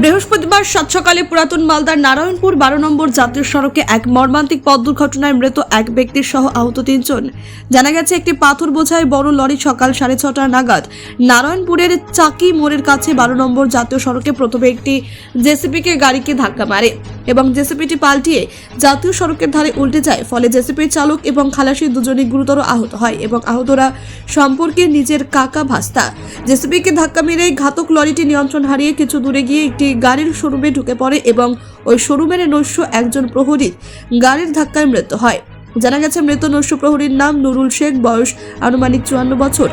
বৃহস্পতিবার সাত সকালে পুরাতন মালদার নারায়ণপুর 12 নম্বর জাতীয় সড়কে এক মর্মান্তিক পথ দুর্ঘটনায় মৃত এক ব্যক্তির সহ আহত 3 জন। জানা গেছে একটি পাথর বোঝাই বড় লরি সকাল 6:30 নাগাদ নারায়ণপুরের চাকি মোড়ের কাছে 12 নম্বর জাতীয় সড়কে প্রথমে একটি জেসিপিকে গাড়িকে ধাক্কা মারে এবং জেসিপিটি পাল্টিয়ে জাতীয় সড়কের ধারে উল্টে যায়। ফলে জেসিপির চালক এবং খালাসি দুজনেই গুরুতর আহত হয় এবং আহতরা সম্পর্কে নিজের কাকা ভাস্তা। জেসিপিকে ধাক্কা মেরে ঘাতক লরিটি নিয়ন্ত্রণ হারিয়ে কিছু দূরে গিয়ে একটি গাড়ির শোরুমে ঢুকে পড়ে এবং ওই শোরুমের নৈশ একজন প্রহরীর গাড়ির ধাক্কায় মৃত্যু হয়। জানা গেছে মৃত নৈশ প্রহরীর নাম নুরুল শেখ, বয়স আনুমানিক 54 বছর,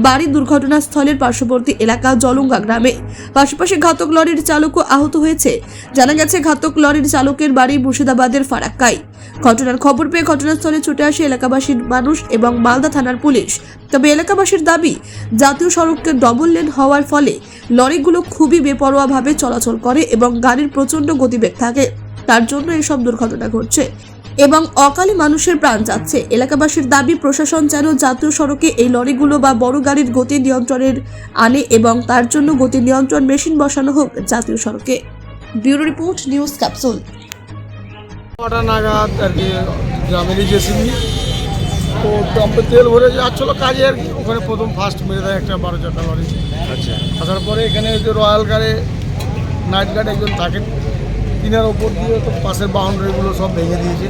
বাড়ি দুর্ঘটনাস্থলের পার্শ্ববর্তী এলাকা জলুঙ্গা গ্রামে। পাশাপাশি ঘাতক লরির চালকও আহত হয়েছে। জানা গেছে ঘাতক লরির চালকের বাড়ি মুর্শিদাবাদের ফারাক্কায়। ঘটনার খবর পেয়ে ঘটনাস্থলে ছুটে আসে এলাকাবাসীর মানুষ এবং মালদা থানার পুলিশ। তবে এলাকাবাসীর দাবি, জাতীয় সড়ককে ডবল লেন হওয়ার ফলে লরিগুলো খুবই বেপরোয়াভাবে চলাচল করে এবং গাড়ির প্রচণ্ড গতিবেগ থাকে, তার জন্য এসব দুর্ঘটনা ঘটছে এবং অকালে মানুষের প্রাণ যাচ্ছে। এলাকাবাসীর দাবি, প্রশাসন যেন জাতীয় সড়কে এই লরিগুলো বা বড় গাড়ির গতি নিয়ন্ত্রণের আনে এবং তার জন্য গতি নিয়ন্ত্রণ মেশিন বসানো হোক জাতীয় সড়কে। Bureau report, news capsule. কটা নাগাদ আর কি গ্রামেরই জেসিবি তো পাম্পে তেল ভরে যাচ্ছিলো কাজে আর কি, ওখানে প্রথম ফার্স্ট মেরে দেয় একটা 12 চাকা লরি। আচ্ছা, আসার পরে এখানে যে রয়্যাল গার্ডে নাইট গার্ড একজন থাকেন, তিনার ওপর দিয়ে তো পাশের বাউন্ডারিগুলো সব ভেঙে দিয়েছে।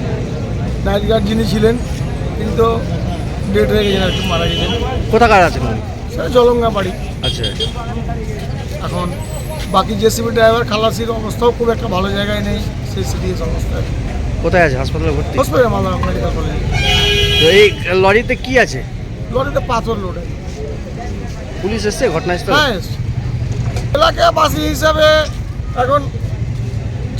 নাইট গার্ড যিনি ছিলেন তিনি তো ডেট হয়ে গেছেন আর কি, মারা গেছেন। কোথাকার আছেন উনি? সেটা জলঙ্গা বাড়ি। আচ্ছা, এখন বাকি জেসিবি ড্রাইভার খালাসির অবস্থাও খুব একটা ভালো জায়গায় নেই, সেই সিরিয়াস অবস্থায়। কোথায় আছে? হাসপাতালে ভর্তি? Hospital Malda medical college. তো এই লরিতে কি আছে? লরিতে পাথর লোডে। পুলিশ এসছে ঘটনাস্থলে? হ্যাঁ, এলাকাবাসী হিসাবে এখন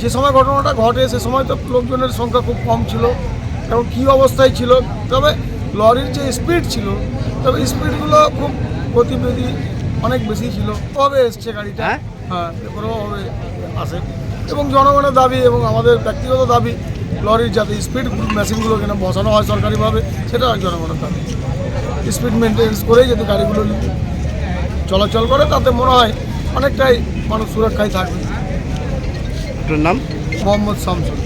যে সময় ঘটনাটা ঘটে সে সময় তো লোকজনের সংখ্যা খুব কম ছিল, এবং কী অবস্থায় ছিল, তবে লরির যে স্পিড ছিল, তবে স্পিডগুলো খুব গতিবিধি অনেক বেশি ছিল। কবে এসছে গাড়িটা? হ্যাঁ, বেপরোয়াভাবে আসে এবং জনগণের দাবি এবং আমাদের ব্যক্তিগত দাবি, লরির যাতে স্পিড মেশিনগুলো কেন বসানো হয় সরকারিভাবে, সেটা জনগণের দাবি। স্পিড মেনটেন্স করেই যদি গাড়িগুলো চলাচল করে তাতে মনে হয় অনেকটাই মানুষ সুরক্ষায় থাকবে। আপনার নাম? মোহাম্মদ শামসুল।